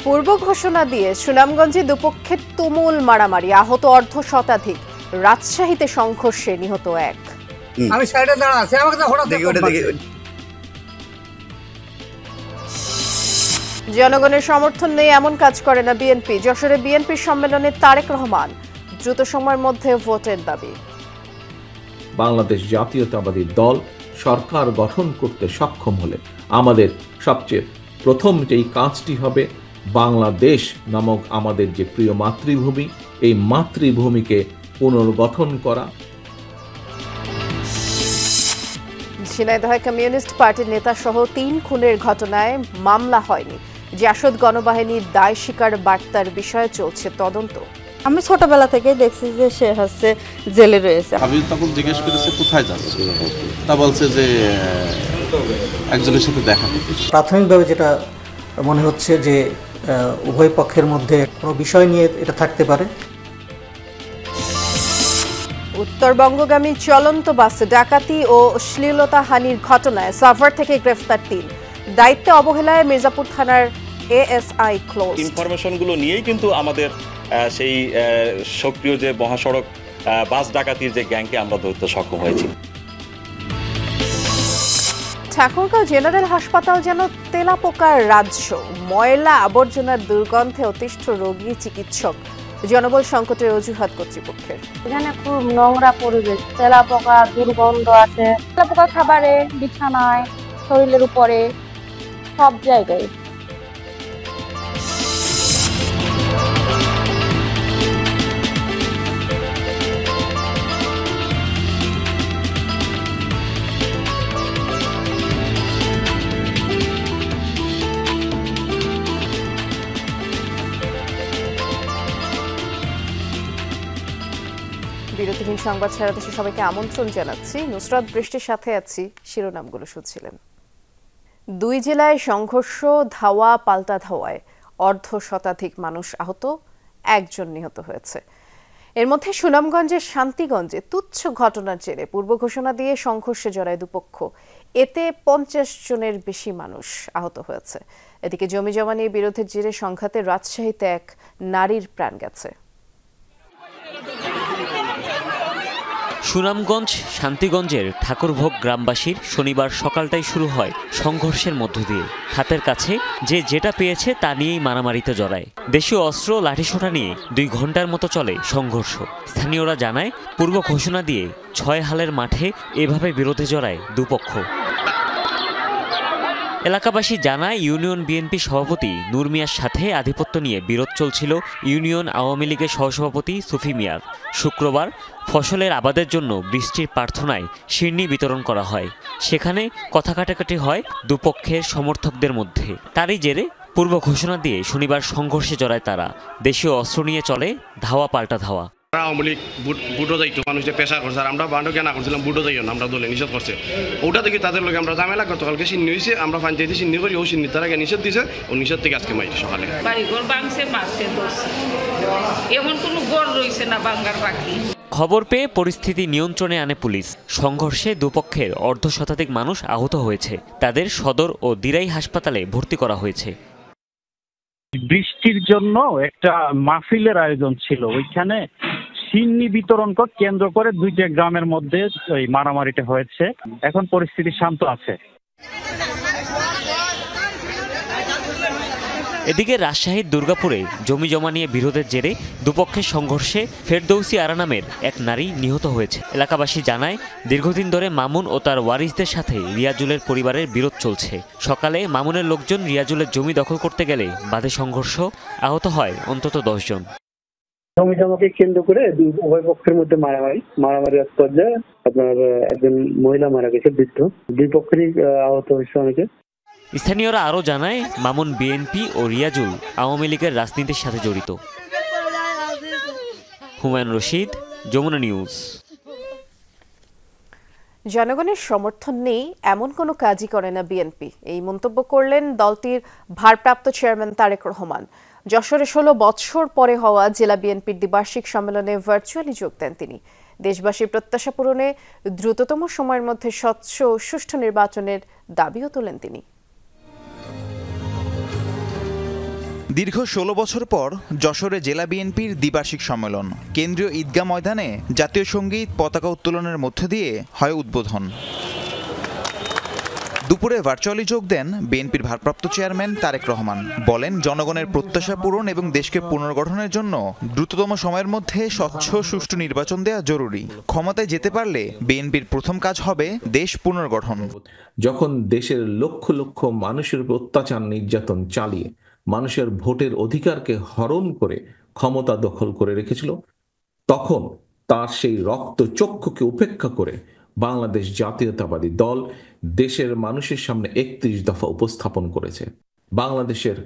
পূর্ব ঘোষণা দিয়ে সুনামগঞ্জে দুপক্ষের তুমুল মারামারি, আহত অর্ধশতাধিক। রাজশাহীতে সংঘর্ষে নিহত এক। আমি সাইডে দাঁড়া আছি, আমাকে তো হঠাৎ জনগণের সমর্থন নেই এমন কাজ করে না বিএনপি। যশোরে বিএনপির সম্মেলনে তারেক রহমান, দ্রুত সময়ের মধ্যে ভোটের দাবি। বাংলাদেশ জাতীয়তাবাদী দল সরকার গঠন করতে সক্ষম হলে আমাদের সবচেয়ে প্রথম যেই কাজটি হবে, বাংলাদেশ নামক আমাদের যে প্রিয় মাতৃভূমি, এই মাতৃভূমিকে পুনর্গঠন করা। ঝিনাইদহ কমিউনিস্ট পার্টির নেতা সহ 3 খুনের ঘটনায় মামলা হয়নি। জাসদ গণবাহিনীর দায় স্বীকার বার্তার বিষয়ে চলছে তদন্ত। আমি ছোটবেলা থেকেই দেখছি যে সে হচ্ছে জেলে রয়েছে। আমি তখন জিজ্ঞেস করেছে কোথায় যাচ্ছে, তা বলছে যে একজনের সাথে দেখা করতে। প্রাথমিকভাবে যেটা মনে হচ্ছে যে উভয় পক্ষের মধ্যে কোনো বিষয় নিয়ে এটা থাকতে পারে। উত্তরবঙ্গগামী চলন্ত বাসে ডাকাতি ও অশ্লীলতাহানির ঘটনায় সাভার থেকে গ্রেফতার 3। দায়িত্বে অবহেলায় মির্জাপুর থানার এএসআই ক্লোজ। ইনফরমেশনগুলো নিয়েই কিন্তু আমাদের সেই সক্রিয় যে মহাসড়ক বাস ডাকাতির যে গ্যাংকে আমরা ধরতে সক্ষম হয়েছি। ঠাকুরগাঁও জেনারেল হাসপাতাল যেন তেলাপোকার রাজ্য। ময়লা আবর্জনার দুর্গন্ধে অতিষ্ঠ রোগী, চিকিৎসক। জনবল সংকটের অজুহাত কর্তৃপক্ষের। এখানে খুব নোংরা পরিবেশ, তেলাপোকা দুর্গন্ধ আছে। তেলাপোকা খাবারে, বিছানায়, শরীরের উপরে, সব জায়গায়। বিরতিহীন সংবাদ ছাড়া দেশে সবাইকে আমন্ত্রণ জানাচ্ছি। নুসরাত বৃষ্টির সাথে আছি। শিরোনামগুলো শুনছিলেন। 2 জেলায় সংঘর্ষ, ধাওয়া পাল্টা ধাওয়ায় অর্ধশতাধিক মানুষ আহত, 1 জন নিহত হয়েছে। এর মধ্যে সুনামগঞ্জের শান্তিগঞ্জে তুচ্ছ ঘটনার জেরে পূর্ব ঘোষণা দিয়ে সংঘর্ষে জড়ায় দুপক্ষ। এতে 50 জনের বেশি মানুষ আহত হয়েছে। এদিকে জমি জমা নিয়ে বিরোধের জেরে সংঘাতে রাজশাহীতে এক নারীর প্রাণ গেছে। সুনামগঞ্জ শান্তিগঞ্জের ঠাকুরভোগ গ্রামবাসীর শনিবার সকালটাই শুরু হয় সংঘর্ষের মধ্য দিয়ে। হাতের কাছে যে যেটা পেয়েছে তা নিয়েই মারামারিতে জড়ায়। দেশীয় অস্ত্র, লাঠিসোঁটা নিয়ে 2 ঘন্টার মতো চলে সংঘর্ষ। স্থানীয়রা জানায়, পূর্ব ঘোষণা দিয়ে 6 হালের মাঠে এভাবে বিরোধে জড়ায় দুপক্ষ। এলাকাবাসী জানায়, ইউনিয়ন বিএনপি সভাপতি নূর মিয়ার সাথে আধিপত্য নিয়ে বিরোধ চলছিল ইউনিয়ন আওয়ামী লীগের সহসভাপতি সুফি মিয়ার। শুক্রবার ফসলের আবাদের জন্য বৃষ্টির প্রার্থনায় শিরনি বিতরণ করা হয়। সেখানে কথা কাটাকাটি হয় দুপক্ষের সমর্থকদের মধ্যে। তারই জেরে পূর্ব ঘোষণা দিয়ে শনিবার সংঘর্ষে জড়ায় তারা। দেশীয় অস্ত্র নিয়ে চলে ধাওয়া পাল্টা ধাওয়া। আওয়ামী লীগ বুটো যাইতো, মানুষের পেশা করছে, আর আমরা বান্ড কেনা করছিলাম বুটো যাইও না, আমরা দলে নিষেধ করছে। ওটা থেকে তাদের লোক আমরা ঝামেলা গতকালকে সিন্নি হয়েছে, আমরা পঞ্চায়েতে সিন্নি করি, ও সিন্নি তার আগে নিষেধ দিছে, ও নিষেধ থেকে আজকে মাইছে সকালে। বাড়িঘর ভাঙছে, মারছে, ধরছে, এমন কোনো গড় রয়েছে না বাঙ্গার বাকি। খবর পেয়ে পরিস্থিতি নিয়ন্ত্রণে আনে পুলিশ। সংঘর্ষে দুপক্ষের অর্ধশতাধিক মানুষ আহত হয়েছে। তাদের সদর ও দিরাই হাসপাতালে ভর্তি করা হয়েছে। বৃষ্টির জন্য একটা মাহফিলের আয়োজন ছিল, ওইখানে সিন্নি বিতরণ কেন্দ্র করে 2টা গ্রামের মধ্যে ওই মারামারিটা হয়েছে। এখন পরিস্থিতি শান্ত আছে। এদিকে রাজশাহীর দুর্গাপুরে জমি জমা নিয়ে বিরোধের জেরে দুপক্ষের সংঘর্ষে ফেরদৌসী আরা নামের এক নারী নিহত হয়েছে। এলাকাবাসী জানায়, দীর্ঘদিন ধরে মামুন ও তার ওয়ারিসদের সাথে রিয়াজুলের পরিবারের বিরোধ চলছে। সকালে মামুনের লোকজন রিয়াজুলের জমি দখল করতে গেলে বাধে সংঘর্ষ, আহত হয় অন্তত 10 জন। জমি জমাকে কেন্দ্র করে উভয় পক্ষের মধ্যে মারামারি এক পর্যায়ে আপনার একজন মহিলা মারা গেছে, বৃদ্ধ। 2 পক্ষেরই আহত হয়েছে অনেকে। স্থানীয়রা আরও জানায়, মামুন বিএনপি ও রিয়াজুল আওয়ামী লীগের রাজনীতির সাথে জড়িত। হুমায়ুন রশিদ, যমুনা নিউজ। জনগণের সমর্থন নেই এমন কোনো কাজই করে না বিএনপি, এই মন্তব্য করলেন দলটির ভারপ্রাপ্ত চেয়ারম্যান তারেক রহমান। যশোরে 16 বছর পরে হওয়া জেলা বিএনপির দ্বিবার্ষিক সম্মেলনে ভার্চুয়ালি যোগ দেন তিনি। দেশবাসীর প্রত্যাশা পূরণে দ্রুততম সময়ের মধ্যে স্বচ্ছ ও সুষ্ঠু নির্বাচনের দাবিও তোলেন তিনি। দীর্ঘ ১৬ বছর পর যশোরে জেলা বিএনপির দ্বিবার্ষিক সম্মেলন। কেন্দ্রীয় ঈদগাহ ময়দানে জাতীয় সঙ্গীত, পতাকা উত্তোলনের মধ্য দিয়ে হয় উদ্বোধন। দুপুরে ভার্চুয়ালি যোগ দেন বিএনপির ভারপ্রাপ্ত চেয়ারম্যান তারেক রহমান। বলেন, জনগণের প্রত্যাশা পূরণ এবং দেশকে পুনর্গঠনের জন্য দ্রুততম সময়ের মধ্যে স্বচ্ছ সুষ্ঠু নির্বাচন দেওয়া জরুরি। ক্ষমতায় যেতে পারলে বিএনপির প্রথম কাজ হবে দেশ পুনর্গঠন। যখন দেশের লক্ষ লক্ষ মানুষের অত্যাচার নির্যাতন চালিয়ে মানুষের ভোটের অধিকারকে হরণ করে ক্ষমতা দখল করে রেখেছিল, তখন তার সেই রক্তচক্ষুকে উপেক্ষা করে বাংলাদেশ জাতীয়তাবাদী দল দেশের মানুষের সামনে ৩১ দফা উপস্থাপন করেছে। বাংলাদেশের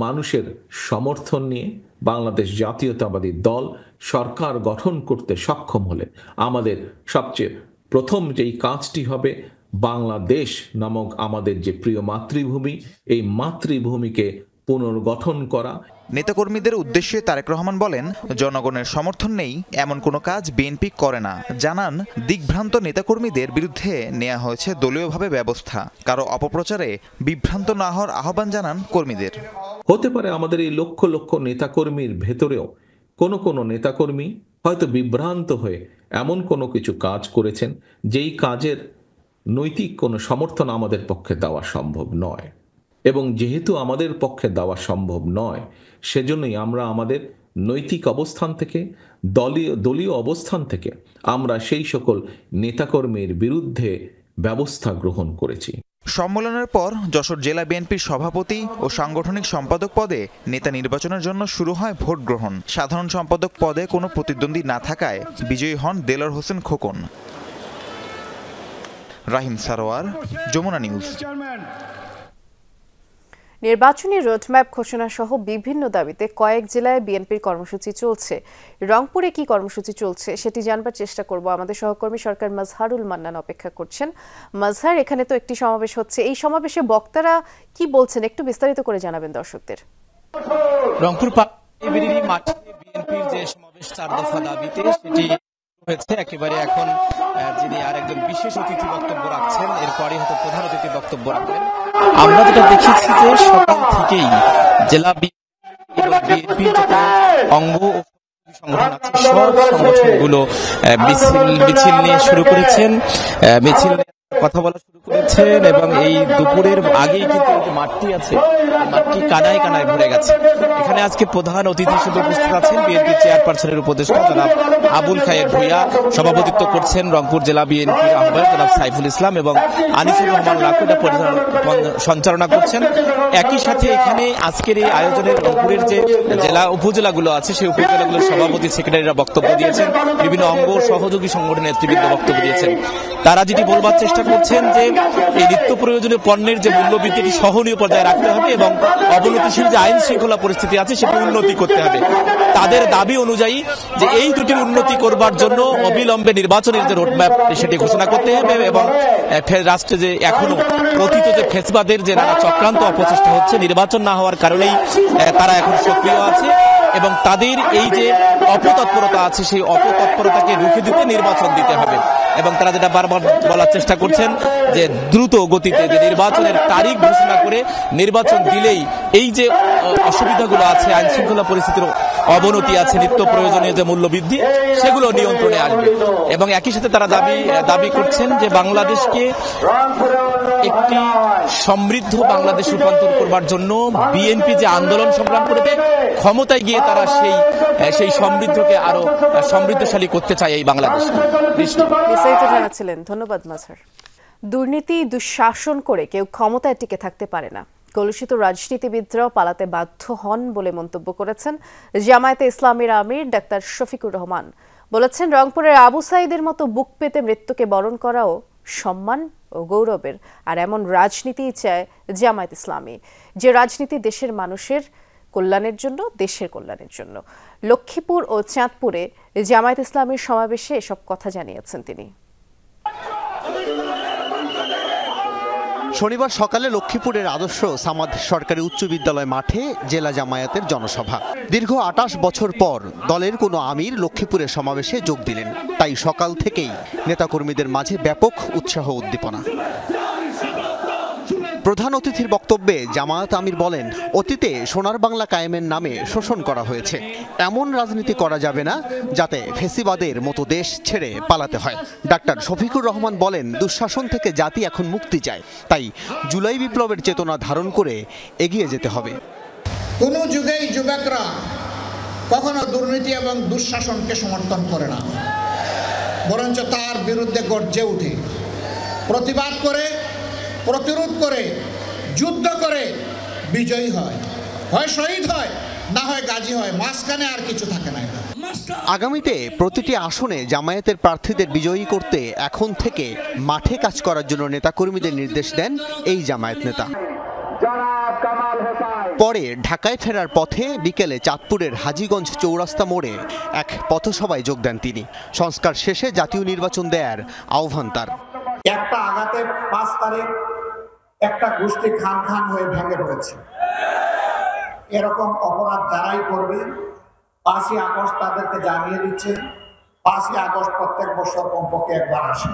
মানুষের সমর্থন নিয়ে বাংলাদেশ জাতীয়তাবাদী দল সরকার গঠন করতে সক্ষম হলে আমাদের সবচেয়ে প্রথম যেই কাজটি হবে, বাংলাদেশ নামক আমাদের যে প্রিয় মাতৃভূমি, এই মাতৃভূমিকে পুনর্গঠন করা। নেতাকর্মীদের উদ্দেশ্যে তারেক রহমান বলেন, জনগণের সমর্থন নেই এমন কোনো কাজ বিএনপি করে না। জানান, দিকভ্রান্ত নেতাকর্মীদের বিরুদ্ধে নেওয়া হয়েছে দলীয়ভাবে ব্যবস্থা। কারো অপপ্রচারে বিভ্রান্ত না হওয়ার আহ্বান জানান কর্মীদের। হতে পারে আমাদের এই লক্ষ লক্ষ নেতাকর্মীর ভেতরেও কোনো নেতাকর্মী হয়তো বিভ্রান্ত হয়ে এমন কোনো কিছু কাজ করেছেন যেই কাজের নৈতিক কোনো সমর্থন আমাদের পক্ষে দেওয়া সম্ভব নয়। এবং যেহেতু আমাদের পক্ষে দেওয়া সম্ভব নয়, সেজন্যই আমরা আমাদের নৈতিক অবস্থান থেকে, দলীয় অবস্থান থেকে আমরা সেই সকল নেতাকর্মীর বিরুদ্ধে ব্যবস্থা গ্রহণ করেছি। সম্মেলনের পর যশোর জেলা বিএনপির সভাপতি ও সাংগঠনিক সম্পাদক পদে নেতা নির্বাচনের জন্য শুরু হয় ভোট গ্রহণ। সাধারণ সম্পাদক পদে কোনো প্রতিদ্বন্দ্বী না থাকায় বিজয়ী হন দেলোয়ার হোসেন খোকন। রাহিম সারোয়ার, যমুনা নিউজ। নির্বাচনী রোডম্যাপ ঘোষণা সহ বিভিন্ন দাবিতে কয়েক জেলায় বিএনপির কর্মসূচি চলছে। রংপুরে কি কর্মসূচি চলছে সেটি জানবার চেষ্টা করব। আমাদের সহকর্মী সরকার মাজহারুল মান্নান অপেক্ষা করছেন। মাজহার, এখানে তো একটি সমাবেশ হচ্ছে, এই সমাবেশে বক্তারা কি বলছেন একটু বিস্তারিত করে জানাবেন দর্শকদের। রংপুর মাঠে বিএনপির যে সমাবেশ 4 দফা দাবিতে সেটি হয়েছে। একেবারে এখন যিনি আরেকজন বিশেষ অতিথি বক্তব্য রাখছেন, এরপরে হয়তো প্রধান অতিথি বক্তব্য রাখবেন। আমরা যেটা দেখেছি যে সকাল থেকেই জেলা বিএনপির অঙ্গ ও সংগঠন আছে, সব সংগঠনগুলো মিছিল নিয়ে শুরু করেছেন, মিছিল কথা বলা শুরু করেছেন এবং এই দুপুরের আগেই কিন্তু এই যে মাঠটি আছে, মাঠটি কানায় কানায় ভরে গেছে। এখানে আজকে প্রধান অতিথি হিসেবে উপস্থিত আছেন বিএনপি চেয়ারপারসনের উপদেষ্টা জনাব আবুল খায়ের ভূঁইয়া, সভাপতিত্ব করছেন রংপুর জেলা বিএনপির আহ্বায়ক জনাব সাইফুল ইসলাম এবং আনিসুর রহমান লাকু সঞ্চালনা করছেন। একই সাথে এখানে আজকের এই আয়োজনের রংপুরের যে জেলা উপজেলাগুলো আছে, সেই উপজেলাগুলোর সভাপতি সেক্রেটারিরা বক্তব্য দিয়েছেন, বিভিন্ন অঙ্গ সহযোগী সংগঠনের নেতৃবৃন্দ বক্তব্য দিয়েছেন। তারা যেটি বলবার চেষ্টা করছেন যে এই নিত্য প্রয়োজনীয় পণ্যের যে মূল্যবৃদ্ধিটি সহনীয় পর্যায়ে রাখতে হবে এবং অবনতিশীল যে আইন শৃঙ্খলা পরিস্থিতি আছে সেটি উন্নতি করতে হবে। তাদের দাবি অনুযায়ী যে এই দুটির উন্নতি করবার জন্য অবিলম্বে নির্বাচনের যে রোডম্যাপ সেটি ঘোষণা করতে হবে এবং রাষ্ট্রে যে এখনো কথিত যে ফেসবাদের যে নানা চক্রান্ত অপচেষ্টা হচ্ছে, নির্বাচন না হওয়ার কারণেই তারা এখন সক্রিয় আছে এবং তাদের এই যে অপতৎপরতা আছে সেই অপতৎপরতাকে রুখে দিতে নির্বাচন দিতে হবে। এবং তারা যেটা বারবার বলার চেষ্টা করছেন যে দ্রুত গতিতে যে নির্বাচনের তারিখ ঘোষণা করে নির্বাচন দিলেই এই যে অসুবিধাগুলো আছে, আইন শৃঙ্খলা পরিস্থিতির অবনতি আছে, নিত্য প্রয়োজনীয় যে মূল্যবৃদ্ধি, সেগুলো নিয়ন্ত্রণে আসবে। এবং একই সাথে তারা দাবি করছেন যে বাংলাদেশকে একটি সমৃদ্ধ বাংলাদেশ রূপান্তর করবার জন্য বিএনপি যে আন্দোলন সংগ্রাম করেছে, ক্ষমতায় গিয়ে তারা সেই সমৃদ্ধকে আরো সমৃদ্ধশালী করতে চায় এই বাংলাদেশ। জানাচ্ছিলেন, ধন্যবাদ মাজহার। দুর্নীতি দুঃশাসন করে কেউ ক্ষমতায় টিকে থাকতে পারে না। কলুষিত রাজনীতিবিদরাও পালাতে বাধ্য হন বলে মন্তব্য করেছেন জামায়াতে ইসলামীর আমির ডাক্তার শফিকুর রহমান। বলেছেন, রংপুরের আবু সাঈদের মতো বুক পেতে মৃত্যুকে বরণ করাও সম্মান ও গৌরবের, আর এমন রাজনীতিই চায় জামায়াত ইসলামী, যে রাজনীতি দেশের মানুষের কল্যাণের জন্য, দেশের কল্যাণের জন্য। লক্ষ্মীপুর ও চাঁদপুরে জামায়াত ইসলামীর সমাবেশে এসব কথা জানিয়েছেন তিনি। শনিবার সকালে লক্ষ্মীপুরের আদর্শ সামাদ সরকারি উচ্চ বিদ্যালয় মাঠে জেলা জামায়াতের জনসভা। দীর্ঘ ২৮ বছর পর দলের কোনো আমির লক্ষ্মীপুরের সমাবেশে যোগ দিলেন, তাই সকাল থেকেই নেতাকর্মীদের মাঝে ব্যাপক উৎসাহ উদ্দীপনা। প্রধান অতিথির বক্তব্যে জামায়াত আমির বলেন, অতীতে সোনার বাংলা কায়েমের নামে শোষণ করা হয়েছে। এমন রাজনীতি করা যাবে না যাতে ফেসিবাদের মতো দেশ ছেড়ে পালাতে হয়। ডাক্তার শফিকুর রহমান বলেন, দুঃশাসন থেকে জাতি এখন মুক্তি চায়, তাই জুলাই বিপ্লবের চেতনা ধারণ করে এগিয়ে যেতে হবে। কোনো যুগেই যুবকরা কখনো দুর্নীতি এবং দুঃশাসনকে সমর্থন করে না, বরঞ্চ তার বিরুদ্ধে গর্জে উঠে, প্রতিবাদ করে, প্রতিরোধ করে, যুদ্ধ করে বিজয়ী হয়, হয় শহীদ হয়, না হয় গাজী হয়, মাঝখানে আর কিছু থাকে না। আগামীতে প্রতিটি আসনে জামায়াতের প্রার্থীদের বিজয়ী করতে এখন থেকে মাঠে কাজ করার জন্য নেতাকর্মীদের নির্দেশ দেন এই জামায়াত নেতা। পরে ঢাকায় ফেরার পথে বিকেলে চাঁদপুরের হাজীগঞ্জ চৌরাস্তা মোড়ে এক পথসভায় যোগ দেন তিনি। সংস্কার শেষে জাতীয় নির্বাচন দেয়ার আহ্বান তার। একটা আঘাতে 5 তারিখ একটা গোষ্ঠী খান খান হয়ে ভেঙে পড়েছে। এরকম অপরাধ যারাই করবে 5ই আগস্ট তাদেরকে জানিয়ে দিচ্ছে, 5ই আগস্ট প্রত্যেক বছর কমপক্ষে একবার আসে।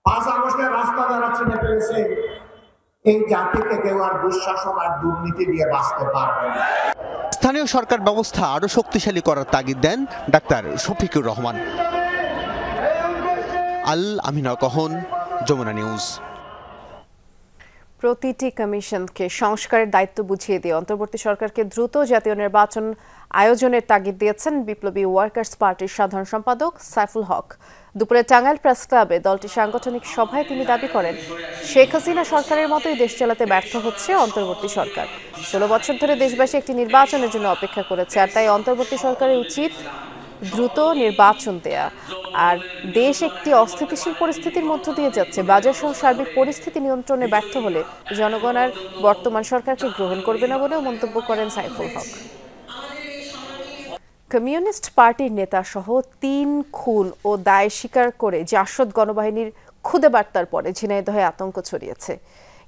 5 আগস্টের রাস্তা যারা চিনে ফেলেছে, এই জাতিকে কেউ আর দুঃশাসন আর দুর্নীতি দিয়ে বাঁচতে পারবে না। স্থানীয় সরকার ব্যবস্থা আরো শক্তিশালী করার তাগিদ দেন ডাক্তার শফিকুর রহমান। আল আমিনা কহন, যমুনা নিউজ। প্রতিটি কমিশনকে সংস্কারের দায়িত্ব বুঝিয়ে দিয়ে অন্তর্বর্তী সরকারকে দ্রুত জাতীয় নির্বাচন আয়োজনের তাগিদ দিয়েছেন বিপ্লবী ওয়ার্কার্স পার্টির সাধারণ সম্পাদক সাইফুল হক। দুপুরে টাঙ্গাইল প্রেস ক্লাবে দলটির সাংগঠনিক সভায় তিনি দাবি করেন, শেখ হাসিনা সরকারের মতোই দেশ চালাতে ব্যর্থ হচ্ছে অন্তর্বর্তী সরকার। 16 বছর ধরে দেশবাসী একটি নির্বাচনের জন্য অপেক্ষা করেছে, আর তাই অন্তর্বর্তী সরকারের উচিত দ্রুত নির্বাচন দেয়া। আর দেশ একটি অস্থিতিশীল পরিস্থিতির মধ্য দিয়ে যাচ্ছে। বাজার সহ সার্বিক পরিস্থিতি নিয়ন্ত্রণে ব্যর্থ হলে জনগণ আর বর্তমান সরকারকে গ্রহণ করবে না বলেও মন্তব্য করেন সাইফুল হক। কমিউনিস্ট পার্টির নেতা সহ 3 খুন ও দায় স্বীকার করে জাসদ গণবাহিনীর খুদে বার্তার পরে ঝিনাইদহে আতঙ্ক ছড়িয়েছে।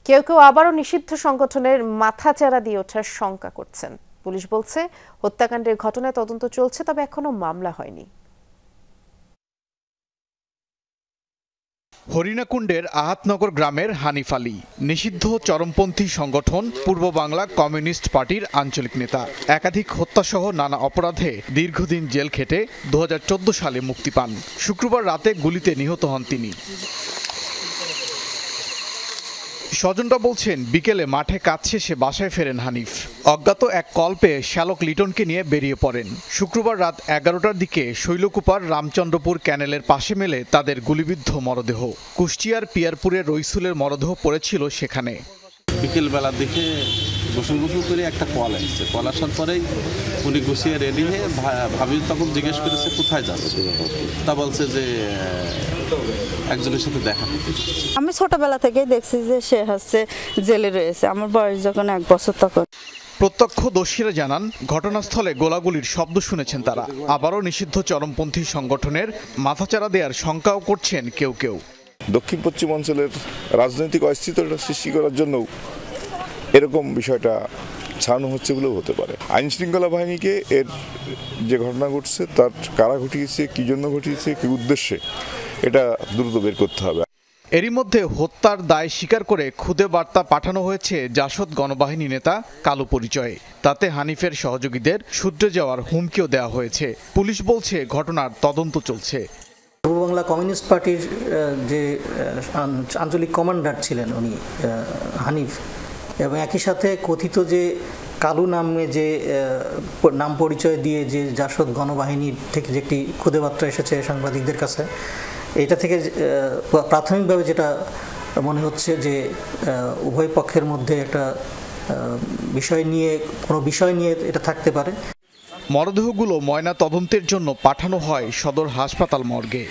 কেউ কেউ আবারও নিষিদ্ধ সংগঠনের মাথাচাড়া দিয়ে ওঠার শঙ্কা করছেন। পুলিশ বলছে, হত্যাকাণ্ডের ঘটনায় তদন্ত চলছে, তবে এখনো মামলা হয়নি। হরিণাকুণ্ডের আহাতনগর গ্রামের হানিফ আলী নিষিদ্ধ চরমপন্থী সংগঠন পূর্ব বাংলা কমিউনিস্ট পার্টির আঞ্চলিক নেতা। একাধিক হত্যাসহ নানা অপরাধে দীর্ঘদিন জেল খেটে 2014 সালে মুক্তি পান। শুক্রবার রাতে গুলিতে নিহত হন তিনি। স্বজনরা বলছেন, বিকেলে মাঠে কাজ শেষে বাসায় ফেরেন হানিফ। অজ্ঞাত এক কল পেয়ে শ্যালক লিটনকে নিয়ে বেরিয়ে পড়েন। শুক্রবার রাত 11টার দিকে শৈলকুপার রামচন্দ্রপুর ক্যানেলের পাশে মেলে তাদের গুলিবিদ্ধ মরদেহ। কুষ্টিয়ার পিয়ারপুরের রইসুলের মরদেহ পড়েছিল সেখানে। বিকেলবেলার দিকে গোসল করে একটা কল আসছে। কল আসার পরেই উনি গুছিয়ে রেডি হয়ে ভাবি তখন জিজ্ঞেস করেছে কোথায় যাচ্ছে। তা বলছে যে একজনের সাথে দেখা করতে। আমি ছোটবেলা থেকেই দেখছি যে সে হচ্ছে জেলে রয়েছে। আমার বয়স যখন 1 বছর তখন। প্রত্যক্ষদর্শীরা জানান, ঘটনাস্থলে গোলাগুলির শব্দ শুনেছেন তারা। আবারও নিষিদ্ধ চরমপন্থী সংগঠনের মাথাচাড়া দেওয়ার শঙ্কাও করছেন কেউ কেউ। দক্ষিণ পশ্চিম অঞ্চলের রাজনৈতিক অস্থিরতা সৃষ্টি করার জন্য এরকম বিষয়টা ছাড়ানো হচ্ছে বলেও হতে পারে। আইন শৃঙ্খলা বাহিনীকে এর যে ঘটনা ঘটছে তার কারা ঘটিয়েছে, কি জন্য ঘটিয়েছে, কি উদ্দেশ্যে, এটা দ্রুত বের করতে হবে। এরই মধ্যে হত্যার দায় স্বীকার করে খুদে বার্তা পাঠানো হয়েছে জাসদ গণবাহিনী নেতা কালো পরিচয়ে। তাতে হানিফের সহযোগীদের শুধরে যাওয়ার হুমকিও দেওয়া হয়েছে। পুলিশ বলছে ঘটনার তদন্ত চলছে। পূর্ব বাংলা কমিউনিস্ট পার্টির যে আঞ্চলিক কমান্ডার ছিলেন উনি হানিফ, এবং একই সাথে কথিত যে কালু নামে যে নাম পরিচয় দিয়ে যে জাসদ গণবাহিনীর থেকে যে একটি খুদে বার্তা এসেছে সাংবাদিকদের কাছে, এটা থেকে প্রাথমিকভাবে যেটা মনে হচ্ছে যে উভয় পক্ষের মধ্যে একটা কোনো বিষয় নিয়ে এটা থাকতে পারে। মরদেহগুলো ময়না তদন্তের জন্য পাঠানো হয় সদর হাসপাতাল মর্গে।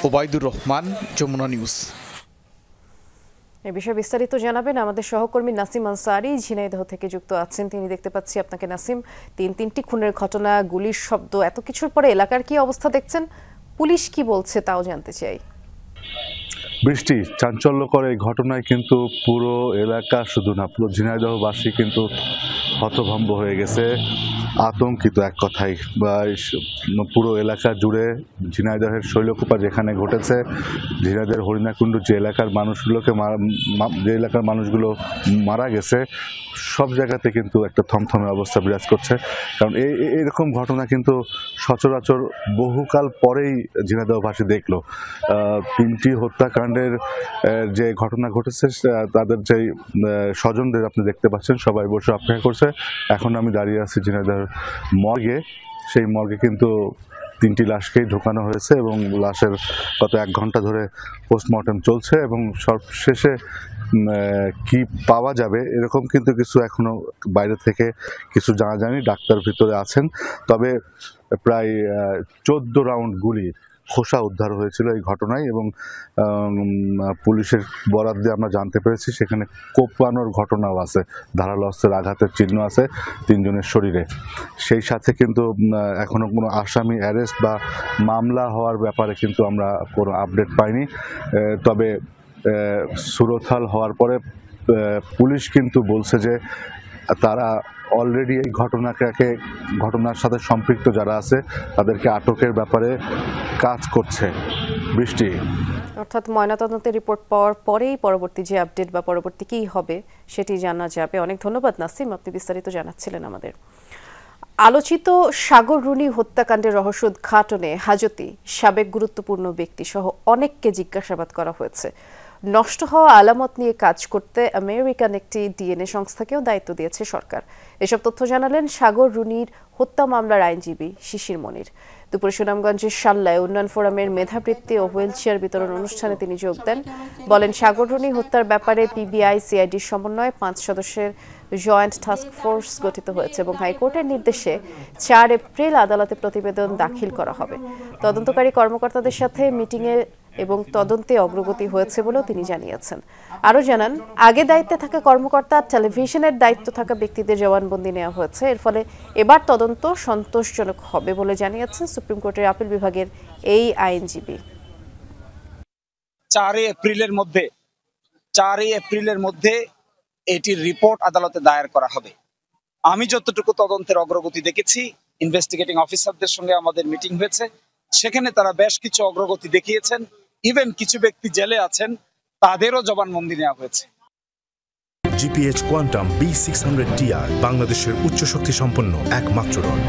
ওবায়দুর রহমান, যমুনা নিউজ। এই বিষয়ে বিস্তারিত জানাবেন আমাদের সহকর্মী নাসিম আনসারি, ঝিনাইদহ থেকে যুক্ত আছেন। তিনি দেখতে পাচ্ছি আপনাকে নাসিম। 3টি খুনের ঘটনা, গুলির শব্দ, এত কিছুর পরে এলাকার কি অবস্থা দেখছেন? পুলিশ কি বলছে তাও জানতে চাই। বৃষ্টি চাঞ্চল্যকর এই ঘটনায় কিন্তু পুরো এলাকা, শুধু না পুরো ঝিনাইদহবাসী কিন্তু হতভম্ব হয়ে গেছে, আতঙ্কিত এক কথায়। পুরো এলাকা জুড়ে ঝিনাইদহের শৈলকুপা যেখানে ঘটেছে, ঝিনাইদহের হরিণাকুণ্ড যে এলাকার মানুষগুলো মারা গেছে, সব জায়গাতে কিন্তু একটা থমথমে অবস্থা বিরাজ করছে। কারণ এরকম ঘটনা কিন্তু সচরাচর বহুকাল পরেই ঝিনাইদহবাসী দেখলো। 3টি হত্যাকাণ্ডের যে ঘটনা ঘটেছে, তাদের যে স্বজনদের আপনি দেখতে পাচ্ছেন সবাই বসে অপেক্ষা করছে। এখন আমি দাঁড়িয়ে আছি ঝিনাইদহের মর্গে। সেই মর্গে কিন্তু 3টি লাশকেই ঢোকানো হয়েছে এবং লাশের গত 1 ঘন্টা ধরে পোস্টমর্টেম চলছে এবং সবশেষে কি পাওয়া যাবে এরকম কিন্তু কিছু এখনো বাইরে থেকে কিছু জানা যায়নি। ডাক্তার ভিতরে আছেন, তবে প্রায় 14 রাউন্ড গুলি খোসা উদ্ধার হয়েছিল এই ঘটনায় এবং পুলিশের বরাত দিয়ে আমরা জানতে পেরেছি সেখানে কোপানোর ঘটনাও আছে, ধারালো অস্ত্রের আঘাতের চিহ্ন আছে 3 জনের শরীরে। সেই সাথে কিন্তু এখনো কোনো আসামি অ্যারেস্ট বা মামলা হওয়ার ব্যাপারে কিন্তু আমরা কোনো আপডেট পাইনি। তবে সুরতহাল হওয়ার পরে পুলিশ কিন্তু বলছে যে তারা অলরেডি এই ঘটনার সাথে সম্পৃক্ত যারা আছে তাদেরকে আটকের ব্যাপারে কাজ করছে। বৃষ্টি, অর্থাৎ ময়নাতদন্তের রিপোর্ট পাওয়ার পরেই পরবর্তী যে আপডেট বা পরবর্তী কী হবে সেটি জানা যাবে। অনেক ধন্যবাদ নাসিম, আপনি বিস্তারিত জানাচ্ছিলেন আমাদের। আলোচিত সাগর রুনি হত্যাকাণ্ডের রহস্য উদ্ঘাটনে হাজতে সাবেক গুরুত্বপূর্ণ ব্যক্তি সহ অনেককে জিজ্ঞাসাবাদ করা হয়েছে। নষ্ট হওয়া আলামত নিয়ে কাজ করতে আমেরিকান একটি ডিএনএ সংস্থাকেও দায়িত্ব দিয়েছে সরকার। এসব তথ্য জানালেন সাগর রুনির হত্যা মামলার আইনজীবী শিশির মনির। দুপুরে সুনামগঞ্জের শাল্লায় উন্নয়ন ফোরামের মেধাবৃত্তি ও হুইল চেয়ার বিতরণ অনুষ্ঠানে তিনি যোগ দেন। বলেন, সাগর রুনি হত্যার ব্যাপারে পিবিআই সিআইডির সমন্বয়ে 5 সদস্যের জয়েন্ট টাস্ক ফোর্স গঠিত হয়েছে এবং হাইকোর্টের নির্দেশে 4 এপ্রিল আদালতে প্রতিবেদন দাখিল করা হবে। তদন্তকারী কর্মকর্তাদের সাথে মিটিংয়ে এবং তদন্তে অগ্রগতি হয়েছে বলেও তিনি জানিয়েছেন। আরও জানান, আগে দায়িত্বে থাকা কর্মকর্তা, টেলিভিশনের দায়িত্ব থাকা ব্যক্তিদের জবানবন্দি নেওয়া হয়েছে। এর ফলে এবার তদন্ত সন্তোষজনক হবে বলে জানিয়েছেন সুপ্রিম কোর্টের আপিল বিভাগের এই আইনজীবী। 4 এপ্রিলের মধ্যে এটির রিপোর্ট আদালতে দায়ের করা হবে। আমি যতটুকু তদন্তের অগ্রগতি দেখেছি, ইনভেস্টিগেটিং অফিসারদের সঙ্গে আমাদের মিটিং হয়েছে, সেখানে তারা বেশ কিছু অগ্রগতি দেখিয়েছেন। ইভেন কিছু ব্যক্তি জেলে আছেন, তাদেরও জবানবন্দি নেওয়া হয়েছে। জিপিএইচ কোয়ান্টাম B600TR বাংলাদেশের উচ্চ শক্তি সম্পন্ন একমাত্র রড।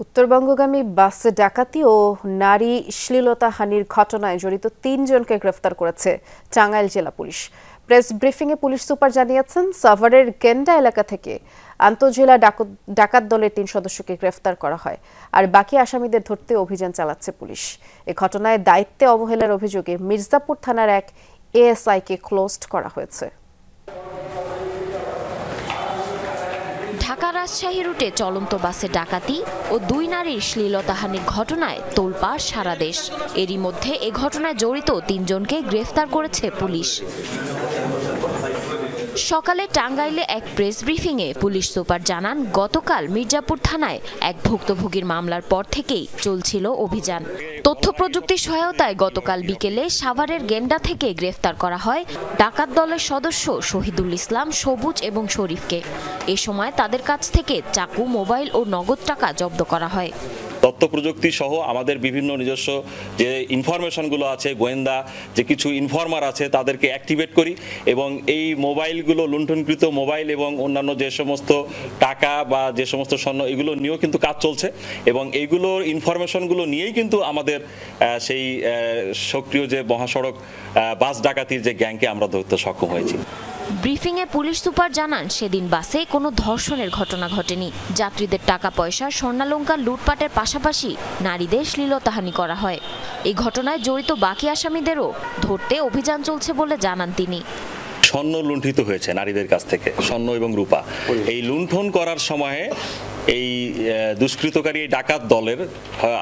উত্তরবঙ্গগামী বাস ডাকাতি ও নারী শ্লীলতাহানির ঘটনায় জড়িত 3 জনকে গ্রেফতার করেছে টাঙ্গাইল জেলা পুলিশ। প্রেস ব্রিফিংয়ে পুলিশ সুপার জানিয়েছেন, সাভারের গেন্ডা এলাকা থেকে আন্তঃজেলা ডাকাত দলের 3 সদস্যকে গ্রেফতার করা হয়, আর বাকি আসামিদের ধরতে অভিযান চালাচ্ছে পুলিশ। এ ঘটনায় দায়িত্বে অবহেলার অভিযোগে মির্জাপুর থানার এক এএসআইকে ক্লোজড করা হয়েছে। ঢাকা রাজশাহী রুটে চলন্ত বাসে ডাকাতি ও 2 নারীর শ্লীলতাহানির ঘটনায় তোলপাড় সারা দেশ। এরই মধ্যে এ ঘটনায় জড়িত 3 জনকে গ্রেফতার করেছে পুলিশ। সকালে টাঙ্গাইলে এক প্রেস ব্রিফিংয়ে পুলিশ সুপার জানান, গতকাল মির্জাপুর থানায় এক ভুক্তভোগীর মামলার পর থেকেই চলছিল অভিযান। তথ্য প্রযুক্তির সহায়তায় গতকাল বিকেলে সাভারের গেন্ডা থেকে গ্রেফতার করা হয় ডাকাত দলের সদস্য শহীদুল ইসলাম, সবুজ এবং শরীফকে। এ সময় তাদের কাছ থেকে চাকু, মোবাইল ও নগদ টাকা জব্দ করা হয়। তথ্য প্রযুক্তি সহ আমাদের বিভিন্ন নিজস্ব যে ইনফরমেশনগুলো আছে, গোয়েন্দা যে কিছু ইনফর্মার আছে, তাদেরকে অ্যাক্টিভেট করি এবং এই মোবাইলগুলো, লুণ্ঠনকৃত মোবাইল এবং অন্যান্য যে সমস্ত টাকা বা যে সমস্ত স্বর্ণ, এগুলো নিয়েও কিন্তু কাজ চলছে এবং এইগুলোর ইনফরমেশনগুলো নিয়েই কিন্তু আমাদের সেই সক্রিয় যে মহাসড়ক বাস ডাকাতির যে গ্যাংকে আমরা ধরতে সক্ষম হয়েছি। ব্রিফিংয়ে পুলিশ সুপার জানান, সেদিন বাসে কোনো ধর্ষণের ঘটনা ঘটেনি। যাত্রীদের টাকা পয়সা, স্বর্ণালংকার লুটপাটের পাশাপাশি নারীদের শ্লীলতাহানি করা হয়। এই ঘটনায় জড়িত বাকি আসামিদেরও ধরতে অভিযান চলছে বলে জানান তিনি। স্বর্ণ লুণ্ঠিত হয়েছে নারীদের কাছ থেকে, স্বর্ণ এবং রূপা। এই লুণ্ঠন করার সময়ে এই দুষ্কৃতকারী এই ডাকাত দলের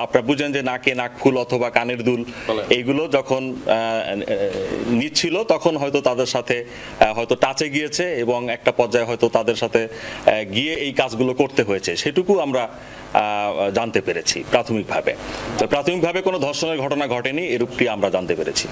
আপনারা বুঝেন যে নাকে নাকফুল অথবা কানের দুল এইগুলো যখন নিচ্ছিল তখন হয়তো তাদের সাথে হয়তো টাচে গিয়েছে এবং একটা পর্যায়ে হয়তো তাদের সাথে গিয়ে এই কাজগুলো করতে হয়েছে, সেটুকু আমরা জানতে পেরেছি প্রাথমিকভাবে কোনো ধর্ষণের ঘটনা ঘটেনি, এরূপটি আমরা জানতে পেরেছি।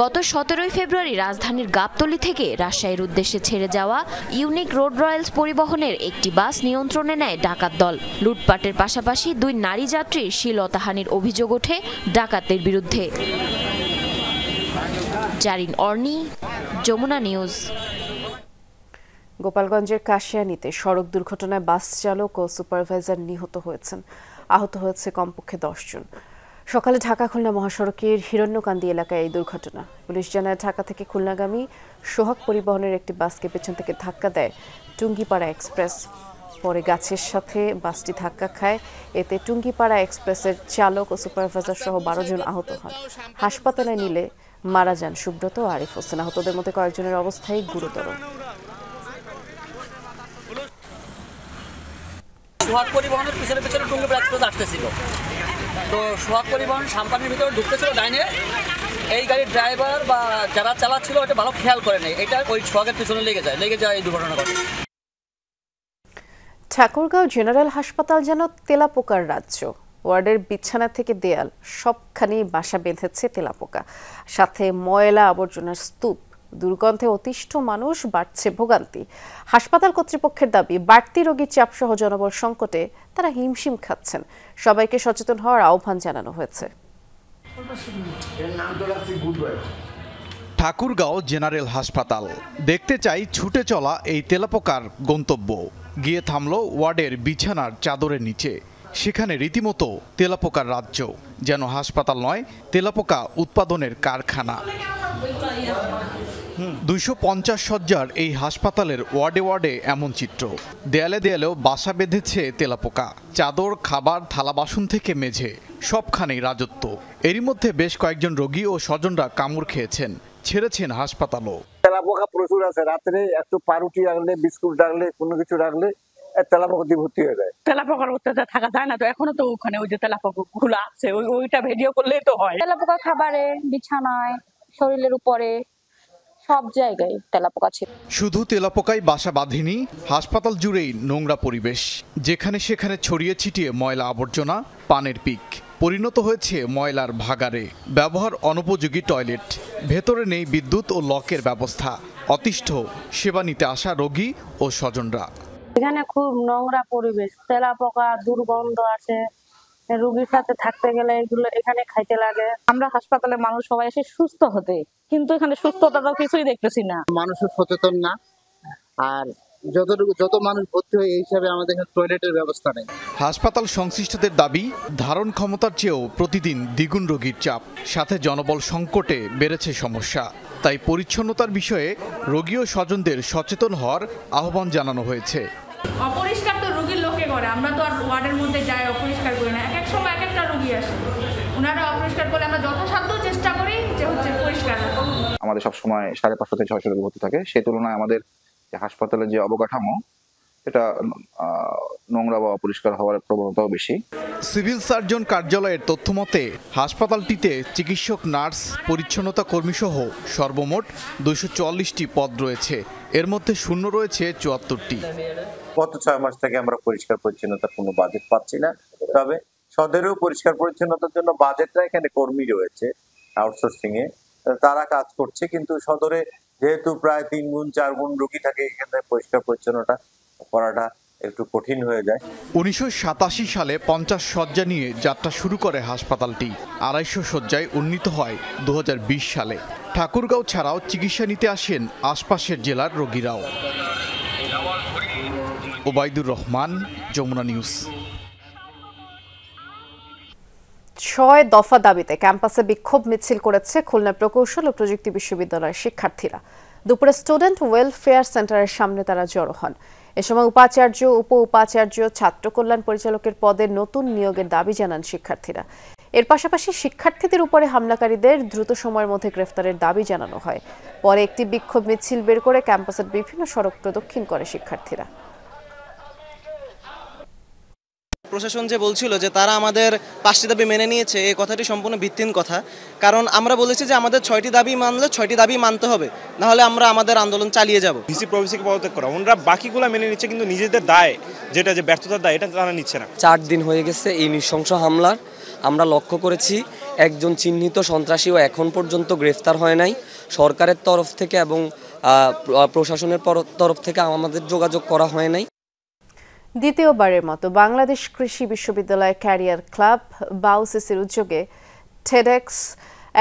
গত 17 ফেব্রুয়ারি রাজধানীর গাবতলী থেকে রাজশাহীর উদ্দেশ্যে ছেড়ে যাওয়া ইউনিক রোড রয়্যালস পরিবহনের একটি বাস নিয়ন্ত্রণে নেয় ডাকাত দল। লুটপাটের পাশাপাশি 2 নারী যাত্রীর শ্লীলতাহানির অভিযোগ ওঠে ডাকাতদের বিরুদ্ধে। জারিন অর্নি, যমুনা নিউজ। গোপালগঞ্জের কাশিয়ানীতে সড়ক দুর্ঘটনায় বাস চালক ও সুপারভাইজার নিহত হয়েছেন, আহত হয়েছে কমপক্ষে 10 জন। সকালে ঢাকা খুলনা মহাসড়কের হিরণ্যকান্দি এলাকায় এই দুর্ঘটনা। পুলিশ জানায় ঢাকা থেকে খুলনাগামী সোহাগ পরিবহনের একটি বাসকে পেছন থেকে ধাক্কা দেয় টুঙ্গিপাড়া এক্সপ্রেস। পরে গাছের সাথে বাসটি ধাক্কা খায়, এতে টুঙ্গিপাড়া এক্সপ্রেসের চালক ও সুপারভাইজার সহ 12 জন আহত হন। হাসপাতালে নিলে মারা যান সুব্রত ও আরিফ হোসেন। আহতদের মধ্যে কয়েকজনের অবস্থাই গুরুতর। সোহাগ পরিবহনের পিছনে পিছনে টুঙ্গিপাড়া এক্সপ্রেস আসতেছিল, তো সোহাগ পরিবহন সাম্পানির ভিতরে ঢুকতেছিল ডাইনে। এই গাড়ির ড্রাইভার বা যারা চালাচ্ছিল এটা ভালো খেয়াল করে নেই, এটা ওই সোহাগের পিছনে লেগে যায় এই দুর্ঘটনা ঘটে। ঠাকুরগাঁও জেনারেল হাসপাতাল যেন তেলাপোকার রাজ্য। ওয়ার্ডের বিছানা থেকে দেয়াল সবখানি বাসা বেঁধেছে তেলাপোকা, সাথে ময়লা আবর্জনার স্তূপ। দুর্গন্ধে অতিষ্ঠ মানুষ, বাড়ছে ভোগান্তি। হাসপাতাল কর্তৃপক্ষের দাবি, বাড়তি রোগীর চাপসহ জনবল সংকটে তারা হিমশিম খাচ্ছেন। সবাইকে সচেতন হওয়ার আহ্বান জানানো হয়েছে। ঠাকুরগাঁও জেনারেল হাসপাতাল দেখতে চাই ছুটে চলা এই তেলাপোকার গন্তব্য। গিয়ে থামলো ওয়ার্ডের বিছানার চাদরের নিচে। সেখানে রীতিমতো তেলাপোকার রাজ্য, যেন হাসপাতাল নয় তেলাপোকা উৎপাদনের কারখানা। 250 শয্যার এই হাসপাতালের ওয়ার্ডে ওয়ার্ডে এমন চিত্র। দেয়ালে দেয়ালেও বাসা বেঁধেছে তেলাপোকা। চাদর, খাবার, থালা বাসন থেকে মেঝে সবখানেই রাজত্ব। এরই মধ্যে বেশ কয়েকজন রোগী ও স্বজনরা কামড় খেয়েছেন, ছেড়েছেন হাসপাতালও। তেলাপোকা প্রচুর আছে। রাত্রে একটু পাউরুটি রাখলে, বিস্কুট রাখলে, কোনো কিছু রাখলে তেলাপোকা দিয়ে ভর্তি হয়ে যায়। তেলাপোকার অত্যাচার থাকা যায় না তো, এখনো তো ওখানে ওই যে তেলাপোকা গুলো আছে, ওইটা ভিডিও করলেই তো হয়। তেলাপোকা খাবারে, বিছানায়, শরীরের উপরে, সব জায়গায় তেলাপোকা ছিল। শুধু তেলাপোকাই বাসা বাঁধেনি, হাসপাতাল জুড়েই নোংরা পরিবেশ। যেখানে সেখানে ছড়িয়ে ছিটিয়ে ময়লা আবর্জনা, পানের পিক পরিণত হয়েছে ময়লার ভাগাড়ে। ব্যবহার অনুপযোগী টয়লেট, ভেতরে নেই বিদ্যুৎ ও লকের ব্যবস্থা। অতিষ্ঠ সেবা নিতে আসা রোগী ও স্বজনরা। এখানে খুব নোংরা পরিবেশ, তেলাপোকা, দুর্গন্ধ আছে। রোগীর সাথে থাকতে গেলে এগুলো এখানে খাইতে লাগে। আমরা হাসপাতালে মানুষ সবাই এসে সুস্থ হতে, কিন্তু এখানে সুস্থতা তো কিছুই দেখতেছি না। মানুষ সচেতন না, আর যত মানুষ ভর্তি হয় এই হিসাবে আমাদের টয়লেটের ব্যবস্থা নেই। হাসপাতাল সংশ্লিষ্টদের দাবি, ধারণ ক্ষমতার চেয়েও প্রতিদিন দ্বিগুণ রোগীর চাপ, সাথে জনবল সংকটে বেড়েছে সমস্যা। তাই পরিচ্ছন্নতার বিষয়ে রোগী ও স্বজনদের সচেতন হওয়ার আহ্বান জানানো হয়েছে। অপরিষ্কার তো রোগীর লোকে করে, আমরা তো আর ওয়ার্ডের মধ্যে যাই অপরিষ্কার করি না। এক এক সময় এক একটা রোগী আসে, ওনারা অপরিষ্কার করলে আমরা যথাসাধ্য চেষ্টা করি যে হচ্ছে পরিষ্কার। আমাদের সবসময় 550 থেকে 600 রোগী ভর্তি থাকে, সেই তুলনায় আমাদের হাসপাতালের যে অবকাঠামো এটা নোংরা বা অপরিষ্কার হওয়ার প্রবণতাও বেশি। সিভিল সার্জন কার্যালয়ের তথ্য মতে হাসপাতালটিতে চিকিৎসক, নার্স, পরিচ্ছন্নতা কর্মী সহ সর্বমোট 244টি পদ রয়েছে। এর মধ্যে শূন্য রয়েছে 74টি। গত 6 মাস থেকে আমরা পরিষ্কার পরিচ্ছন্নতার কোনো বাজেট পাচ্ছি না। তবে সদরেও পরিষ্কার পরিচ্ছন্নতার জন্য বাজেটটা এখানে কর্মী রয়েছে আউটসোর্সিং এ, তারা কাজ করছে। কিন্তু সদরে যেহেতু প্রায় 3 গুণ 4 গুণ রোগী থাকে, এখানে পরিষ্কার পরিচ্ছন্নতা করাটা একটু কঠিন হয়ে যায়। 1987 সালে 50 শয্যা নিয়ে যাত্রা শুরু করে হাসপাতালটি। 250 শয্যায় উন্নীত হয় 2020 সালে। ঠাকুরগাঁও ছাড়াও চিকিৎসা নিতে আসেন আশপাশের জেলার রোগীরাও। ওবায়দুর রহমান, যমুনা নিউজ। 6 দফা দাবিতে ক্যাম্পাসে বিক্ষোভ মিছিল করেছে খুলনা প্রকৌশল ও প্রযুক্তি বিশ্ববিদ্যালয়ের শিক্ষার্থীরা। দুপুরে স্টুডেন্ট ওয়েলফেয়ার সেন্টারের সামনে তারা জড়ো হন। এ সময় উপাচার্য, উপ উপাচার্য, ছাত্র কল্যাণ পরিচালকের পদে নতুন নিয়োগের দাবি জানান শিক্ষার্থীরা। এর পাশাপাশি শিক্ষার্থীদের উপরে হামলাকারীদের দ্রুত সময়ের মধ্যে গ্রেফতারের দাবি জানানো হয়। পরে একটি বিক্ষোভ মিছিল বের করে ক্যাম্পাসের বিভিন্ন সড়ক প্রদক্ষিণ করে শিক্ষার্থীরা। প্রশাসন যে বলছিল যে তারা আমাদের 5টি দাবি মেনে নিয়েছে, এই কথাটি সম্পূর্ণ ভিত্তিহীন কথা। কারণ আমরা বলেছি যে আমাদের 6টি দাবি মানলে 6টি দাবি মানতে হবে, না হলে আমরা আমাদের আন্দোলন চালিয়ে যাব। ভিসি প্রভিসিকে পদত্যাগ করা, ওনারা বাকিগুলো মেনে নিচ্ছে, কিন্তু নিজেদের দায় যেটা যে ব্যর্থতার দায় এটা তারা নিচ্ছে না। 4 দিন হয়ে গেছে এই নৃশংস হামলার। আমরা লক্ষ্য করেছি একজন চিহ্নিত সন্ত্রাসীও এখন পর্যন্ত গ্রেফতার হয় নাই। সরকারের তরফ থেকে এবং প্রশাসনের তরফ থেকে আমাদের যোগাযোগ করা হয় নাই। দ্বিতীয়বারের মতো বাংলাদেশ কৃষি বিশ্ববিদ্যালয় ক্যারিয়ার ক্লাব বাউসিসির উদ্যোগে টেডেক্স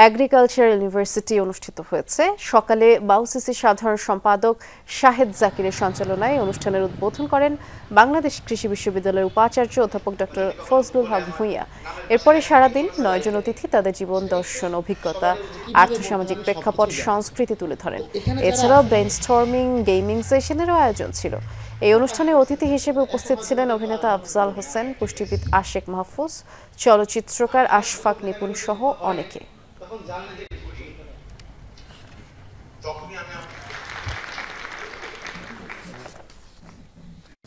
এগ্রিকালচার ইউনিভার্সিটি অনুষ্ঠিত হয়েছে। সকালে বাউসিসির সাধারণ সম্পাদক শাহেদ জাকিরের সঞ্চালনায় অনুষ্ঠানের উদ্বোধন করেন বাংলাদেশ কৃষি বিশ্ববিদ্যালয়ের উপাচার্য অধ্যাপক ডক্টর ফজলুল হক ভূঁইয়া। এরপরে সারাদিন 9 জন অতিথি তাদের জীবন দর্শন, অভিজ্ঞতা, আর্থসামাজিক প্রেক্ষাপট, সংস্কৃতি তুলে ধরেন। এছাড়াও ব্রেইনস্টর্মিং, গেমিং সেশনেরও আয়োজন ছিল। এই অনুষ্ঠানে অতিথি হিসেবে উপস্থিত ছিলেন অভিনেতা আফজাল হোসেন, পুষ্টিবিদ আশেক মাহফুজ, চলচ্চিত্রকার আশফাক নিপুণ সহ অনেকে।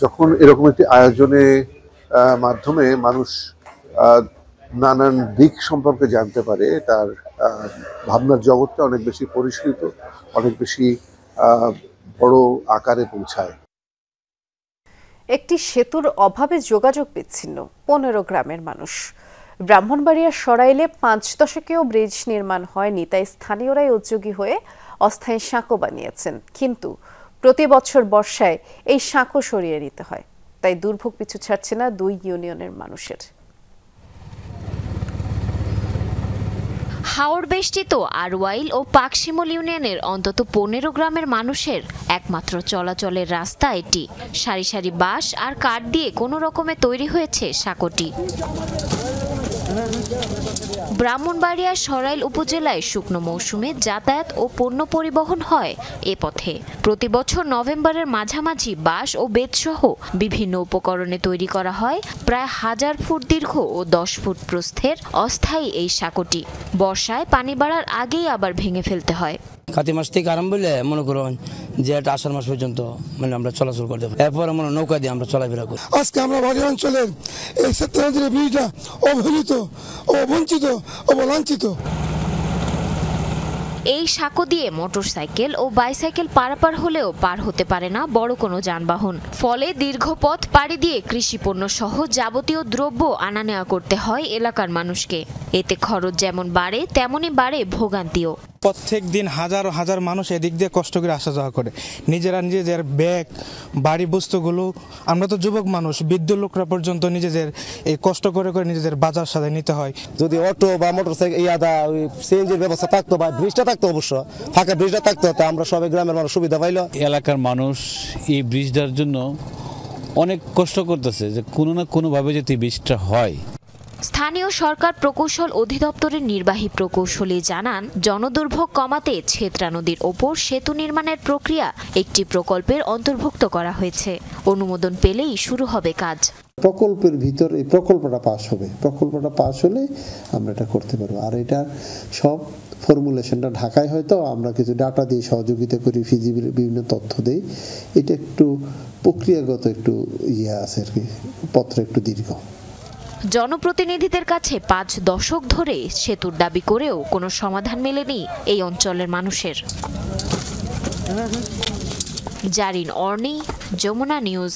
যখন এরকম একটি আয়োজনের মাধ্যমে মানুষ নানান দিক সম্পর্কে জানতে পারে, তার ভাবনার জগৎটা অনেক বেশি পরিষ্কৃত, অনেক বেশি বড় আকারে পৌঁছায়। একটি সেতুর অভাবে যোগাযোগ বিচ্ছিন্ন 15 গ্রামের মানুষ। ব্রাহ্মণবাড়িয়ার সরাইলে 5 দশকেও ব্রিজ নির্মাণ হয়নি, তাই স্থানীয়রাই উদ্যোগী হয়ে অস্থায়ী সাঁকো বানিয়েছেন। কিন্তু প্রতি বছর বর্ষায় এই সাঁকো সরিয়ে নিতে হয়, তাই দুর্ভোগ পিছু ছাড়ছে না 2 ইউনিয়নের মানুষের। হাওড় বেষ্টিত আরওয়াইল ও পাকশিমল ইউনিয়নের অন্তত 15 গ্রামের মানুষের একমাত্র চলাচলের রাস্তা এটি। সারি সারি বাঁশ আর কাঠ দিয়ে কোনো রকমে তৈরি হয়েছে সাঁকোটি। ব্রাহ্মণবাড়িয়ার সরাইল উপজেলায় শুকনো মৌসুমে যাতায়াত ও পণ্য পরিবহন হয় এ পথে। প্রতি বছর নভেম্বরের মাঝামাঝি বাঁশ ও বেতসহ বিভিন্ন উপকরণে তৈরি করা হয় প্রায় 1000 ফুট দীর্ঘ ও 10 ফুট প্রস্থের অস্থায়ী এই সাঁকোটি। বর্ষায় পানি বাড়ার আগেই আবার ভেঙে ফেলতে হয়। কাতি মাস থেকে আরম্ভ হলে মনে করুন যে একটা আষাঢ় মাস পর্যন্ত মানে আমরা চলাচল করতে পারি, এরপর আমরা নৌকা দিয়ে আমরা চলাফেরা করি। আজকে আমরা বাড়ি অঞ্চলের এই সেতুর ব্রিজটা অবহেলিত, অবঞ্চিত, অবলাঞ্ছিত। এই সাঁকো দিয়ে মোটরসাইকেল ও বাইসাইকেল পারাপার হলেও পার হতে পারে না বড় কোনো যানবাহন। ফলে দীর্ঘ পথ পাড়ি দিয়ে কৃষিপণ্য সহ যাবতীয় দ্রব্য আনা নেওয়া করতে হয় এলাকার মানুষকে। এতে খরচ যেমন বাড়ে তেমনই বাড়ে ভোগান্তিও। প্রত্যেক দিন হাজার হাজার মানুষ এদিক দিয়ে কষ্ট করে আসা যাওয়া করে, নিজেরা নিজেদের ব্যাগ, বাড়ি বস্তুগুলো, আমরা তো যুবক মানুষ, বৃদ্ধ লোকরা পর্যন্ত নিজেদের এই কষ্ট করে করে নিজেদের বাজার সাথে নিতে হয়। যদি অটো বা মোটরসাইকেল সিএনজির ব্যবস্থা থাকতো বা ব্রিজটা থাকতো, অবশ্য ফাঁকা ব্রিজটা থাকতো, তা আমরা সবাই গ্রামের মানুষ সুবিধা পাইলো। এলাকার মানুষ এই ব্রিজটার জন্য অনেক কষ্ট করতেছে যে কোনো না কোনোভাবে যদি ব্রিজটা হয়। স্থানীয় সরকার প্রকৌশল অধিদপ্তরের নির্বাহী প্রকৌশলী জানান, জনদুর্ভোগ কমাতে ছেত্রা নদীর ওপর সেতু নির্মাণের প্রক্রিয়া একটি প্রকল্পের অন্তর্ভুক্ত করা হয়েছে। অনুমোদন পেলেই শুরু হবে কাজ। প্রকল্পের ভিতর এই প্রকল্পটা পাস হবে, প্রকল্পটা পাস হলে আমরা এটা করতে পারবো। আর এটা সব ফর্মুলেশনটা ঢাকায় হয়তো আমরা কিছু ডাটা দিয়ে সহযোগিতা করি, ফিজিবিলিটি বিভিন্ন তথ্য দেই। এটা একটু প্রক্রিয়াগত একটু আছে আর কি, পত্র একটু দীর্ঘ। জনপ্রতিনিধিদের কাছে 5 দশক ধরে সেতুর দাবি করেও কোনো সমাধান মেলেনি এই অঞ্চলের মানুষের। জারিন অর্নি, যমুনা নিউজ।